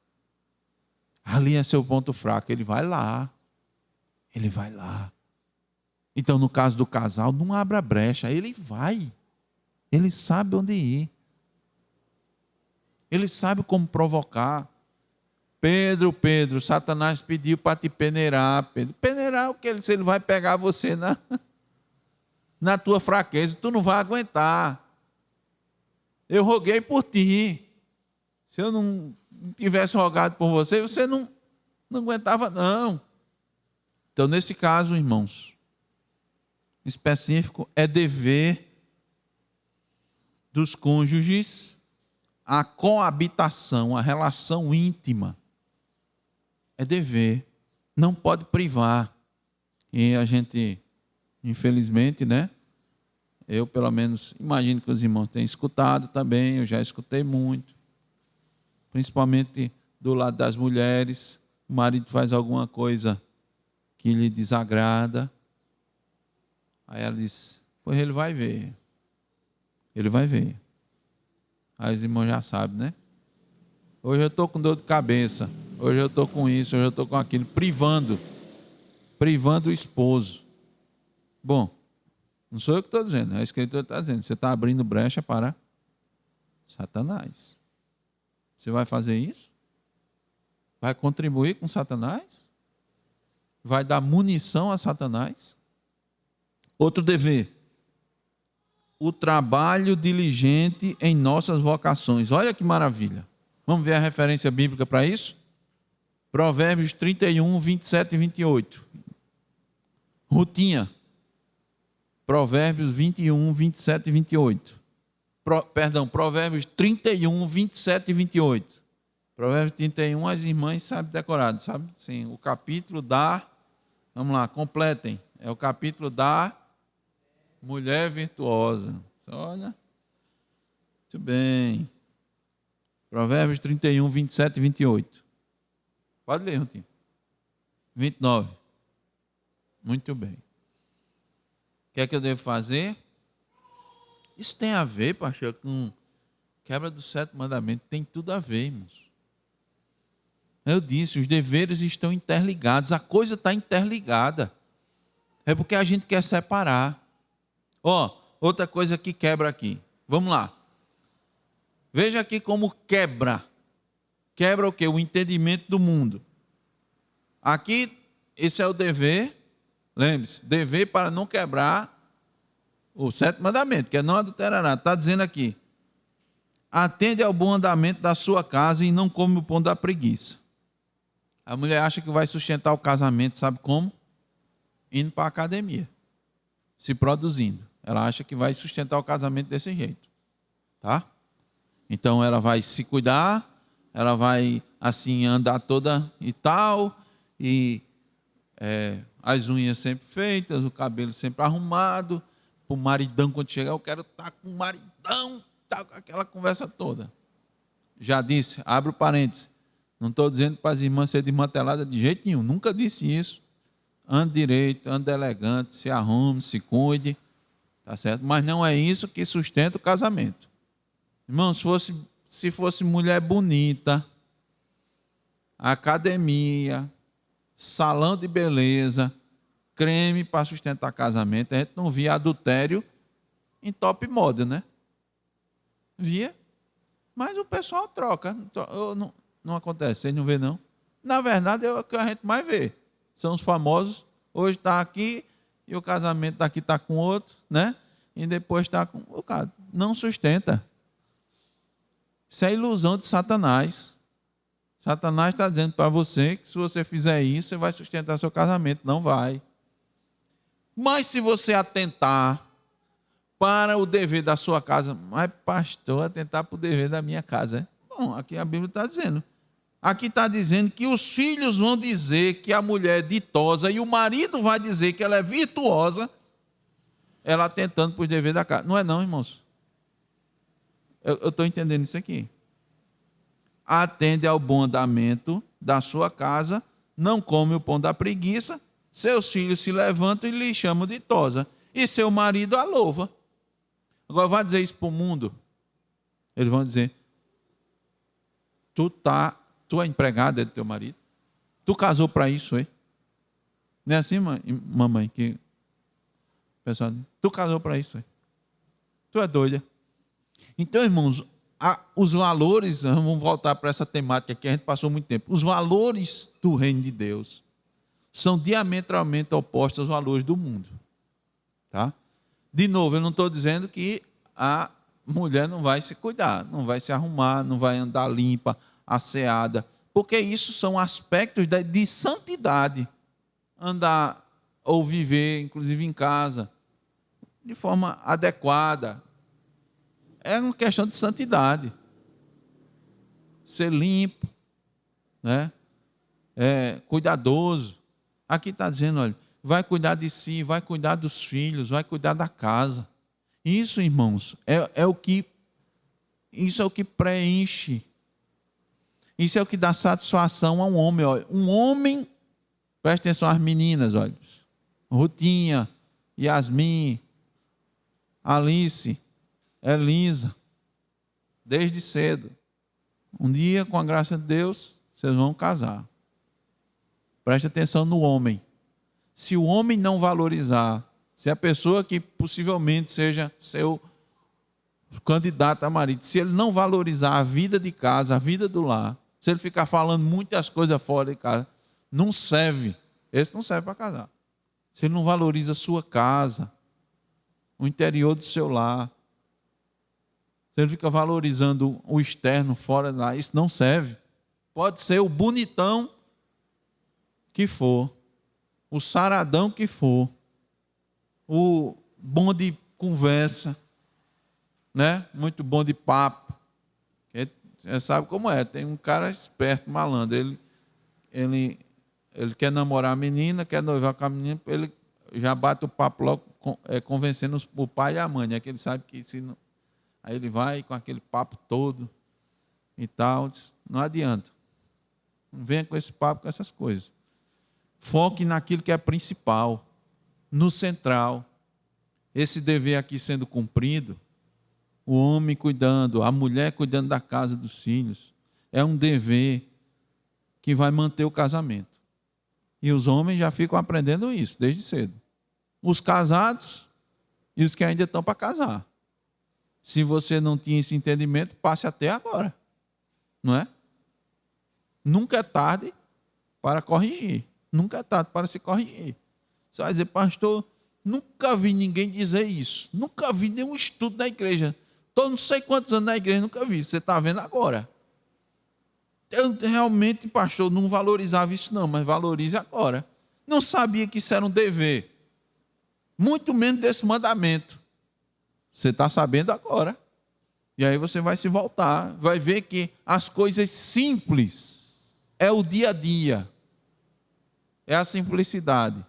Ali é seu ponto fraco, ele vai lá. Ele vai lá. Então, no caso do casal, não abra brecha, ele vai. Ele sabe onde ir. Ele sabe como provocar. Pedro, Satanás pediu para te peneirar. Pedro, peneirar o que? Se ele vai pegar você na tua fraqueza, tu não vai aguentar. Eu roguei por ti. Se eu não tivesse rogado por você, você não aguentava, não. Então, nesse caso, irmãos, específico, é dever dos cônjuges a coabitação, a relação íntima. É dever, não pode privar. E a gente, infelizmente, né? Eu, pelo menos, imagino que os irmãos tenham escutado também, eu já escutei muito. Principalmente do lado das mulheres, o marido faz alguma coisa que lhe desagrada. Aí ela diz, pois ele vai ver. Ele vai ver. Aí os irmãos já sabem, né? Hoje eu estou com dor de cabeça. Hoje eu estou com isso, hoje eu estou com aquilo. Privando o esposo. Bom, não sou eu que estou dizendo, a Escritura está dizendo. Você está abrindo brecha para Satanás. Você vai fazer isso? Vai contribuir com Satanás? Vai dar munição a Satanás? Outro dever. O trabalho diligente em nossas vocações. Olha que maravilha. Vamos ver a referência bíblica para isso? Provérbios 31, 27 e 28. Rutinha. Provérbios 21, 27 e 28. Provérbios 31, 27 e 28. Provérbios 31, as irmãs sabem decorado, sabe? Sim, o capítulo da... Vamos lá, completem. É o capítulo da mulher virtuosa. Olha. Muito bem. Provérbios 31, 27 e 28. Pode ler, Rutinho. 29. Muito bem. O que é que eu devo fazer? Isso tem a ver, pastor, com quebra do sétimo mandamento. Tem tudo a ver, irmãos. Eu disse, os deveres estão interligados. A coisa está interligada. É porque a gente quer separar. Outra coisa que quebra aqui. Vamos lá. Veja aqui como quebra. Quebra o quê? O entendimento do mundo. Aqui, esse é o dever. Lembre-se, dever para não quebrar o sétimo mandamento, que é não adulterará. Está dizendo aqui: atende ao bom andamento da sua casa e não come o pão da preguiça. A mulher acha que vai sustentar o casamento, sabe como? Indo para a academia, se produzindo. Ela acha que vai sustentar o casamento desse jeito, tá? Então ela vai se cuidar, ela vai assim andar toda e tal, e as unhas sempre feitas, o cabelo sempre arrumado. O maridão, quando chegar, eu quero estar com o maridão, tá com aquela conversa toda. Já disse, abre o parênteses, não estou dizendo para as irmãs serem desmanteladas de jeito nenhum, nunca disse isso. Ande direito, ande elegante, se arrume, se cuide, tá certo? Mas não é isso que sustenta o casamento. Irmão, se fosse mulher bonita, academia, salão de beleza, creme para sustentar casamento, a gente não via adultério em top model, né? Via, mas o pessoal troca. Não acontece, vocês não vê não? Na verdade, é o que a gente mais vê. São os famosos, hoje está aqui e o casamento daqui está com outro, né? E depois está com... O cara não sustenta. Isso é ilusão de Satanás. Satanás está dizendo para você que se você fizer isso, você vai sustentar seu casamento. Não vai. Mas se você atentar para o dever da sua casa, mas pastor, atentar para o dever da minha casa, é? Bom, aqui a Bíblia está dizendo. Aqui está dizendo que os filhos vão dizer que a mulher é ditosa e o marido vai dizer que ela é virtuosa, ela atentando para os deveres da casa. Não é não, irmãos? Eu estou entendendo isso aqui. Atende ao bom andamento da sua casa, não come o pão da preguiça, seus filhos se levantam e lhe chamam de ditosa, e seu marido a louva. Agora vai dizer isso para o mundo. Eles vão dizer: tu é empregada do teu marido? Tu casou para isso, hein? Não é assim, mamãe? Que o pessoal diz, tu casou para isso, hein? Tu é doida. Então, irmãos, os valores, vamos voltar para essa temática que a gente passou muito tempo. Os valores do reino de Deus são diametralmente opostos aos valores do mundo. Tá? De novo, eu não estou dizendo que a mulher não vai se cuidar, não vai se arrumar, não vai andar limpa, asseada, porque isso são aspectos de santidade. Andar ou viver, inclusive em casa, de forma adequada. É uma questão de santidade. Ser limpo, né? Cuidadoso. Aqui está dizendo, olha, vai cuidar de si, vai cuidar dos filhos, vai cuidar da casa. Isso, irmãos, isso é o que preenche. Isso é o que dá satisfação a um homem. Olha. Um homem, preste atenção às meninas, olha. Rutinha, Yasmin, Alice, Elisa, desde cedo. Um dia, com a graça de Deus, vocês vão casar. Preste atenção no homem. Se o homem não valorizar, se a pessoa que possivelmente seja seu candidato a marido, se ele não valorizar a vida de casa, a vida do lar, se ele ficar falando muitas coisas fora de casa, não serve. Esse não serve para casar. Se ele não valoriza a sua casa, o interior do seu lar, se ele fica valorizando o externo fora de lá, isso não serve. Pode ser o bonitão que for, o saradão que for, o bom de conversa, né? Muito bom de papo. Você sabe como é, tem um cara esperto, malandro, ele quer namorar a menina, quer noivar com a menina, ele já bate o papo logo, convencendo o pai e a mãe, né? Que ele sabe que se não... Aí ele vai com aquele papo todo e tal, não adianta. Não venha com esse papo, com essas coisas. Foque naquilo que é principal, no central. Esse dever aqui sendo cumprido, o homem cuidando, a mulher cuidando da casa dos filhos, é um dever que vai manter o casamento. E os homens já ficam aprendendo isso desde cedo. Os casados e os que ainda estão para casar. Se você não tinha esse entendimento, passe até agora. Não é? Nunca é tarde para corrigir. Nunca é tarde para se corrigir. Você vai dizer, pastor, nunca vi ninguém dizer isso. Nunca vi nenhum estudo na igreja. Estou não sei quantos anos na igreja, nunca vi. Você está vendo agora. Eu realmente, pastor, não valorizava isso não, mas valorize agora. Não sabia que isso era um dever. Muito menos desse mandamento. Você está sabendo agora. E aí você vai se voltar, vai ver que as coisas simples é o dia a dia. É a simplicidade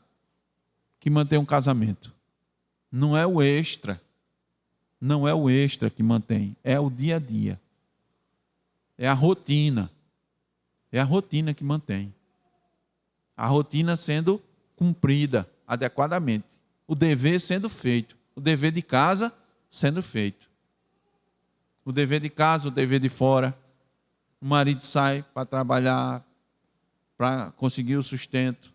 que mantém um casamento. Não é o extra. Não é o extra que mantém, é o dia a dia. É a rotina. É a rotina que mantém. A rotina sendo cumprida adequadamente. O dever sendo feito. O dever de casa sendo feito. O dever de casa, o dever de fora. O marido sai para trabalhar, para conseguir o sustento.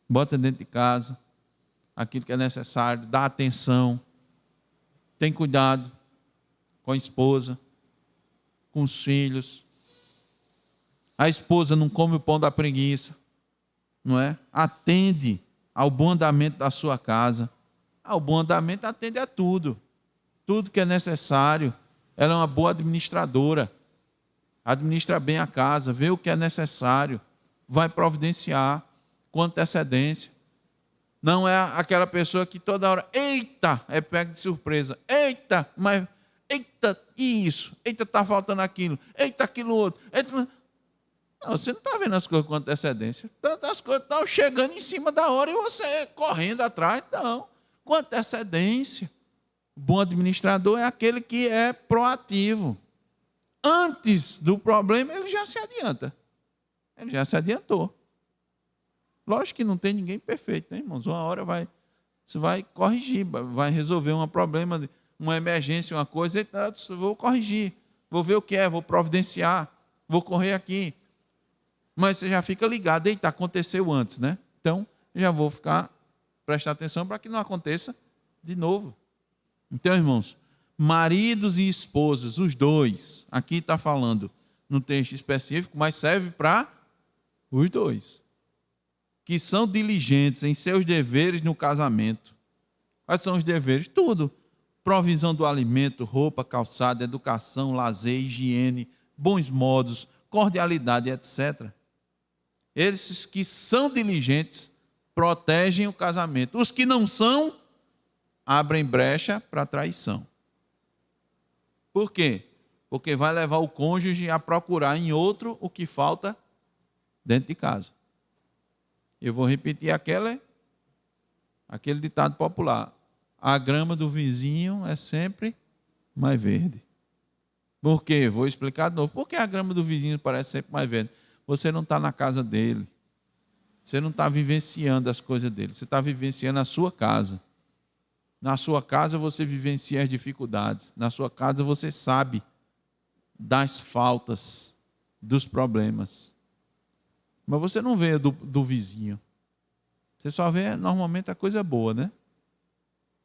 Bota dentro de casa aquilo que é necessário, dá atenção. Tem cuidado com a esposa, com os filhos. A esposa não come o pão da preguiça, não é? Atende ao bom andamento da sua casa. Ao bom andamento atende a tudo. Tudo que é necessário. Ela é uma boa administradora. Administra bem a casa, vê o que é necessário, vai providenciar com antecedência. Não é aquela pessoa que toda hora, eita, é pego de surpresa. Eita, mas, eita, e isso? Eita, está faltando aquilo. Eita, aquilo outro. Eita. Não, você não está vendo as coisas com antecedência. As coisas estão chegando em cima da hora e você correndo atrás. Não, com antecedência. O bom administrador é aquele que é proativo. Antes do problema, ele já se adianta. Ele já se adiantou. Lógico que não tem ninguém perfeito, né, irmãos? Uma hora você vai corrigir, vai resolver um problema, uma emergência, uma coisa, eu vou corrigir, vou ver o que é, vou providenciar, vou correr aqui. Mas você já fica ligado, eita, aconteceu antes, né? Então, já vou prestar atenção para que não aconteça de novo. Então, irmãos, maridos e esposas, os dois, aqui está falando no texto específico, mas serve para os dois, que são diligentes em seus deveres no casamento. Quais são os deveres? Tudo. Provisão do alimento, roupa, calçada, educação, lazer, higiene, bons modos, cordialidade, etc. Esses que são diligentes protegem o casamento. Os que não são, abrem brecha para traição. Por quê? Porque vai levar o cônjuge a procurar em outro o que falta dentro de casa. Eu vou repetir aquele ditado popular. A grama do vizinho é sempre mais verde. Por quê? Vou explicar de novo. Por que a grama do vizinho parece sempre mais verde? Você não está na casa dele. Você não está vivenciando as coisas dele. Você está vivenciando a sua casa. Na sua casa você vivencia as dificuldades. Na sua casa você sabe das faltas, dos problemas. Mas você não vê do vizinho. Você só vê normalmente a coisa boa, né?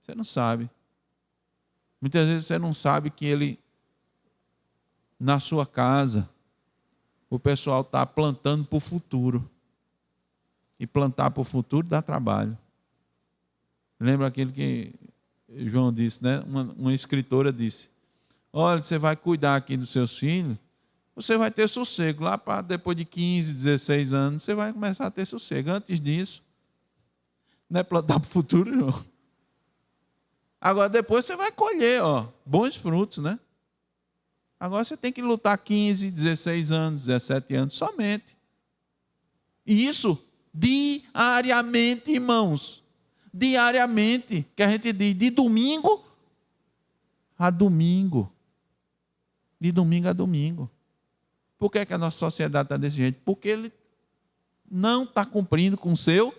Você não sabe. Muitas vezes você não sabe que ele, na sua casa, o pessoal está plantando para o futuro. E plantar para o futuro dá trabalho. Lembra aquilo que João disse, né? Uma escritora disse: olha, você vai cuidar aqui dos seus filhos, você vai ter sossego. Lá para depois de 15, 16 anos, você vai começar a ter sossego. Antes disso, não é plantar para o futuro, não. Agora, depois você vai colher, bons frutos, né? Agora você tem que lutar 15, 16 anos, 17 anos somente. E isso diariamente, irmãos. Diariamente, que a gente diz de domingo a domingo. De domingo a domingo. Por que a nossa sociedade está desse jeito? Porque ele não está cumprindo com o seu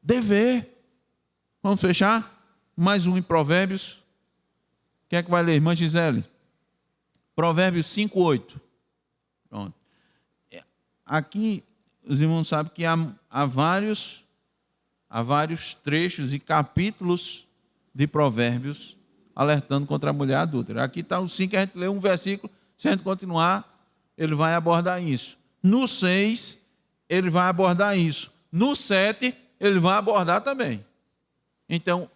dever. Vamos fechar? Mais um em Provérbios. Quem é que vai ler? Irmã Gisele. Provérbios 5:8. Pronto. Aqui, os irmãos sabem que há vários trechos e capítulos de Provérbios alertando contra a mulher adúltera. Aqui está o 5, a gente lê um versículo. Se a gente continuar, ele vai abordar isso. No 6, ele vai abordar isso. No 7, ele vai abordar também. Então,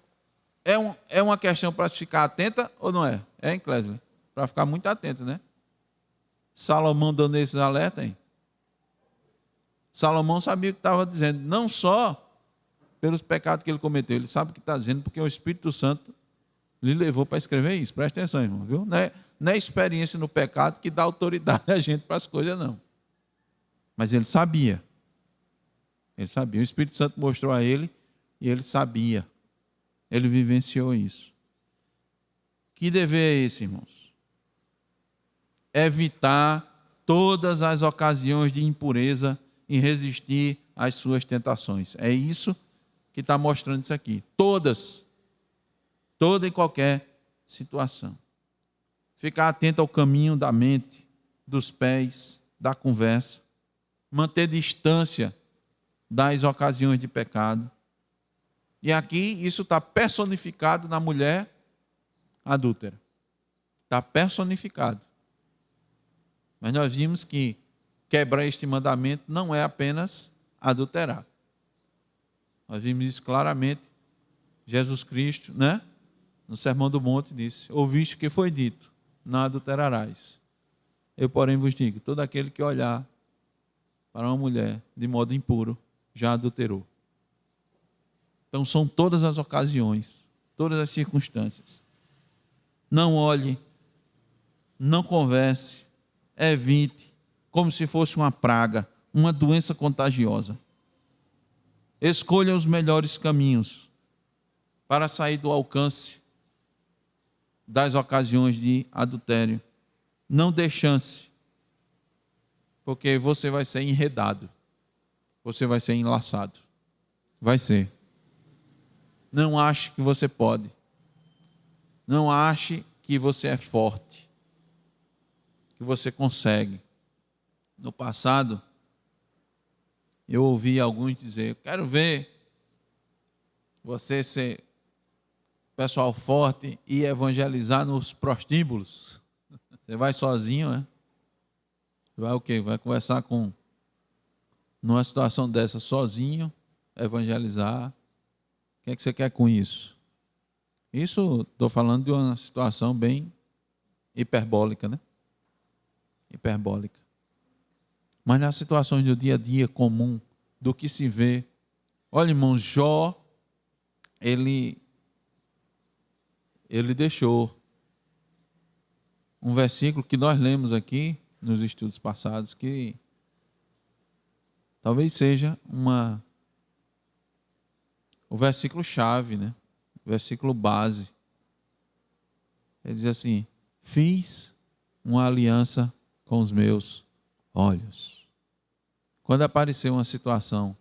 é uma questão para se ficar atenta ou não é? É, hein, Clésia? Para ficar muito atento, né? Salomão dando esses alertas, hein? Salomão sabia o que estava dizendo, não só pelos pecados que ele cometeu, ele sabe o que está dizendo, porque o Espírito Santo lhe levou para escrever isso. Presta atenção, irmão, viu? Não é experiência no pecado que dá autoridade a gente para as coisas, não. Mas ele sabia. Ele sabia. O Espírito Santo mostrou a ele e ele sabia. Ele vivenciou isso. Que dever é esse, irmãos? Evitar todas as ocasiões de impureza e resistir às suas tentações. É isso que está mostrando isso aqui. Todas. Toda e qualquer situação. Ficar atento ao caminho da mente, dos pés, da conversa. Manter distância das ocasiões de pecado. E aqui isso está personificado na mulher adúltera. Está personificado. Mas nós vimos que quebrar este mandamento não é apenas adulterar. Nós vimos isso claramente. Jesus Cristo, né? No Sermão do Monte disse: ouviste o que foi dito, não adulterarás. Eu, porém, vos digo, todo aquele que olhar para uma mulher de modo impuro, já adulterou. Então são todas as ocasiões, todas as circunstâncias. Não olhe, não converse, evite, como se fosse uma praga, uma doença contagiosa. Escolha os melhores caminhos para sair do alcance das ocasiões de adultério. Não dê chance, porque você vai ser enredado, você vai ser enlaçado. Vai ser. Não ache que você pode. Não ache que você é forte, que você consegue. No passado, eu ouvi alguns dizer: eu quero ver você ser pessoal forte e evangelizar nos prostíbulos. Você vai sozinho, né? Vai o quê? Vai conversar com, numa situação dessa, sozinho, evangelizar. O que é que você quer com isso? Isso, estou falando de uma situação bem hiperbólica, né? Hiperbólica. Mas nas situações do dia a dia comum, do que se vê. Olha, irmão, Jó, ele deixou um versículo que nós lemos aqui nos estudos passados, que talvez seja o versículo chave, né? O versículo base. Ele diz assim: fiz uma aliança com os meus olhos. Quando aparecer uma situação,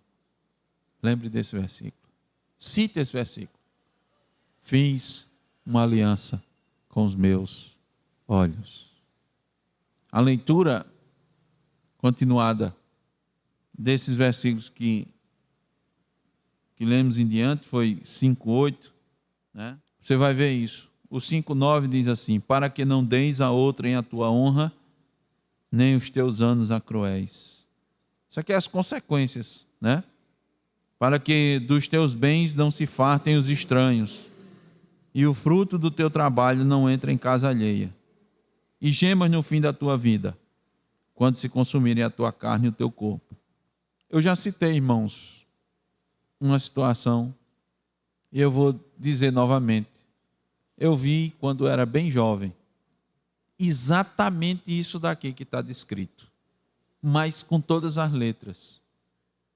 lembre desse versículo. Cite esse versículo. Fiz uma aliança com os meus olhos. A leitura continuada desses versículos que lemos em diante foi 5:8, né? Você vai ver isso. O 5:9 diz assim: para que não deis a outrem a tua honra, nem os teus anos a cruéis. Isso aqui é as consequências, né? Para que dos teus bens não se fartem os estranhos, e o fruto do teu trabalho não entre em casa alheia. E gemas no fim da tua vida, quando se consumirem a tua carne e o teu corpo. Eu já citei, irmãos, uma situação, e eu vou dizer novamente. Eu vi quando era bem jovem, exatamente isso daqui que está descrito, mas com todas as letras.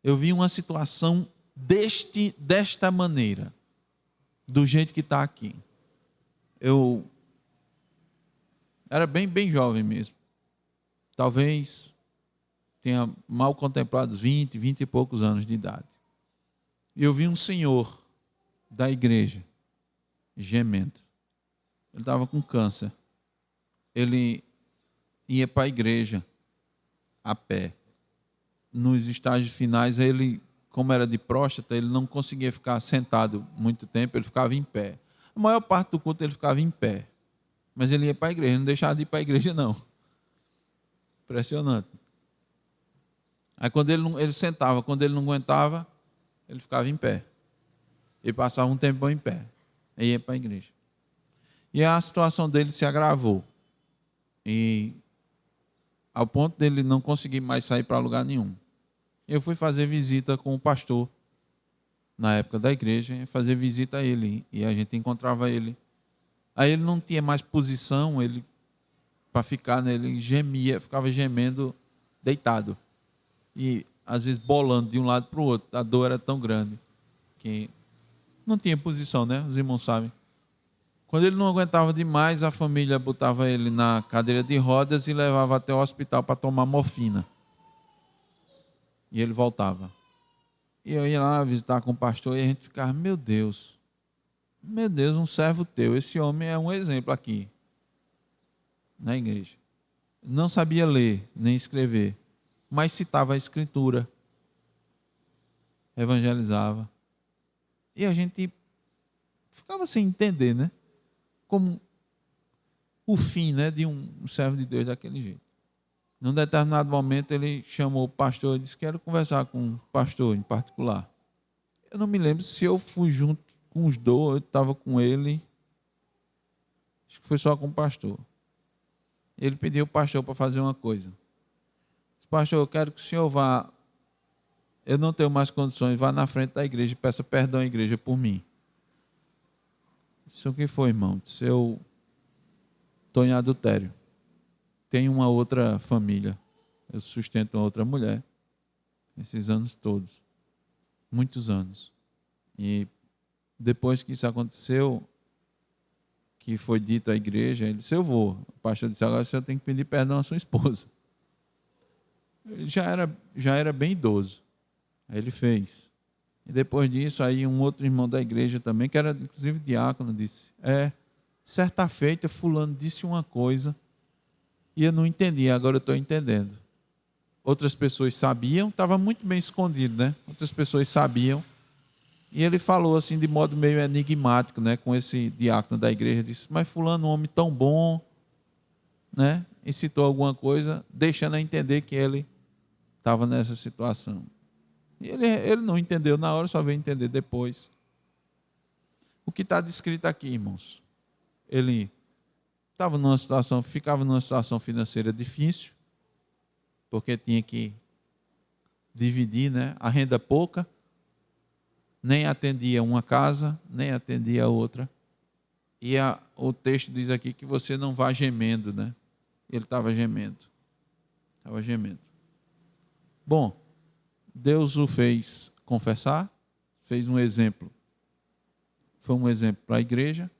Eu vi uma situação desta maneira, do jeito que está aqui. Eu era bem jovem mesmo. Talvez tenha mal contemplado 20 e poucos anos de idade. E eu vi um senhor da igreja gemendo. Ele estava com câncer. Ele ia para a igreja a pé. Nos estágios finais, ele, como era de próstata, ele não conseguia ficar sentado muito tempo, ele ficava em pé. A maior parte do culto ele ficava em pé. Mas ele ia para a igreja, não deixava de ir para a igreja, não. Impressionante. Aí quando ele sentava, quando ele não aguentava, ele ficava em pé. Ele passava um tempão em pé. E ia para a igreja. E a situação dele se agravou. E ao ponto dele não conseguir mais sair para lugar nenhum. Eu fui fazer visita com o pastor, na época da igreja, fazer visita a ele. E a gente encontrava ele. Aí ele não tinha mais posição, ele, para ficar, né, ele gemia, ficava gemendo deitado. E às vezes bolando de um lado para o outro. A dor era tão grande que não tinha posição, né? Os irmãos sabem. Quando ele não aguentava demais, a família botava ele na cadeira de rodas e levava até o hospital para tomar morfina. E ele voltava. E eu ia lá visitar com o pastor e a gente ficava, meu Deus, um servo teu, esse homem é um exemplo aqui, na igreja. Não sabia ler, nem escrever, mas citava a escritura, evangelizava. E a gente ficava sem entender, né? Como o fim, né, de um servo de Deus daquele jeito. Num determinado momento ele chamou o pastor e disse, quero conversar com o pastor em particular. Eu não me lembro se eu fui junto com os dois, eu estava com ele, acho que foi só com o pastor. Ele pediu o pastor para fazer uma coisa. Disse, pastor, eu quero que o senhor vá, eu não tenho mais condições, vá na frente da igreja e peça perdão à igreja por mim. Disse, o que foi, irmão? Disse, eu estou em adultério. Tenho uma outra família. Eu sustento uma outra mulher. Esses anos todos. Muitos anos. E depois que isso aconteceu, que foi dito à igreja, ele disse, eu vou. O pastor disse, agora você tem que pedir perdão à sua esposa. Ele já era bem idoso. Aí ele fez. E depois disso, aí um outro irmão da igreja também, que era inclusive diácono, disse, certa feita fulano disse uma coisa e eu não entendi, agora eu estou entendendo. Outras pessoas sabiam, estava muito bem escondido, né? Outras pessoas sabiam. E ele falou assim de modo meio enigmático, né, com esse diácono da igreja, disse, mas fulano, um homem tão bom, né? E citou alguma coisa, deixando a entender que ele estava nessa situação. E ele não entendeu na hora, só veio entender depois. O que está descrito aqui, irmãos? Ele ficava numa situação financeira difícil, porque tinha que dividir, né? A renda pouca, nem atendia uma casa, nem atendia a outra. E o texto diz aqui que você não vá gemendo, né? Ele estava gemendo. Estava gemendo. Bom, Deus o fez confessar, fez um exemplo. Foi um exemplo para a igreja.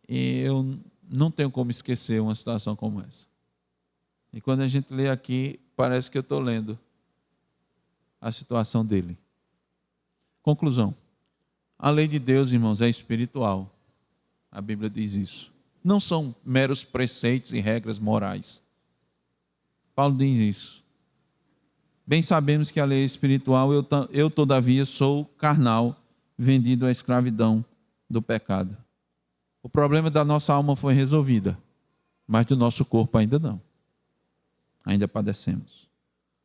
E eu não tenho como esquecer uma situação como essa. E quando a gente lê aqui, parece que eu estou lendo a situação dele. Conclusão. A lei de Deus, irmãos, é espiritual. A Bíblia diz isso. Não são meros preceitos e regras morais. Paulo diz isso. Bem sabemos que a lei é espiritual, eu todavia sou carnal, vendido à escravidão do pecado. O problema da nossa alma foi resolvido, mas do nosso corpo ainda não. Ainda padecemos.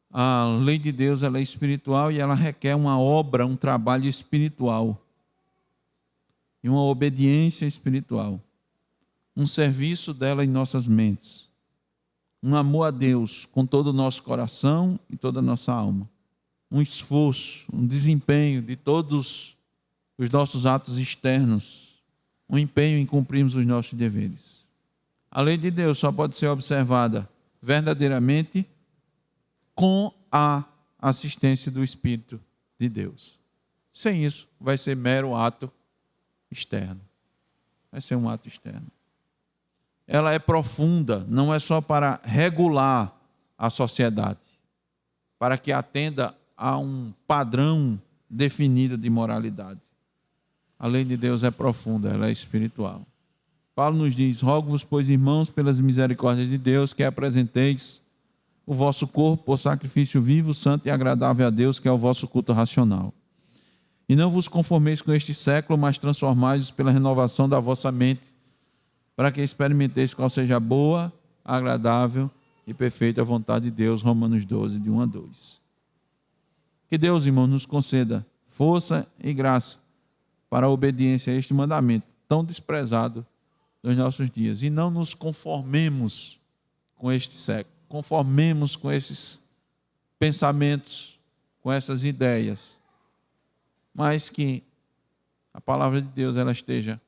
A lei de Deus, ela é espiritual e ela requer uma obra, um trabalho espiritual. E uma obediência espiritual. Um serviço dela em nossas mentes. um amor a Deus com todo o nosso coração e toda a nossa alma, um esforço, um desempenho de todos os nossos atos externos, um empenho em cumprirmos os nossos deveres. A lei de Deus só pode ser observada verdadeiramente com a assistência do Espírito de Deus. Sem isso, vai ser mero ato externo. Vai ser um ato externo. Ela é profunda, não é só para regular a sociedade, para que atenda a um padrão definido de moralidade. A lei de Deus é profunda, ela é espiritual. Paulo nos diz: rogo-vos, pois, irmãos, pelas misericórdias de Deus, que apresenteis o vosso corpo por sacrifício vivo, santo e agradável a Deus, que é o vosso culto racional. E não vos conformeis com este século, mas transformai-vos pela renovação da vossa mente, para que experimenteis qual seja a boa, agradável e perfeita vontade de Deus. Romanos 12, de 1 a 2. Que Deus, irmãos, nos conceda força e graça para a obediência a este mandamento tão desprezado nos nossos dias. E não nos conformemos com este século, conformemos com esses pensamentos, com essas ideias, mas que a palavra de Deus ela esteja,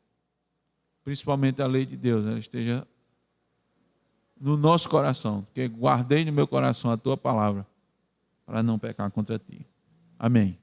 principalmente a lei de Deus, ela esteja no nosso coração, porque guardei no meu coração a tua palavra para não pecar contra ti. Amém.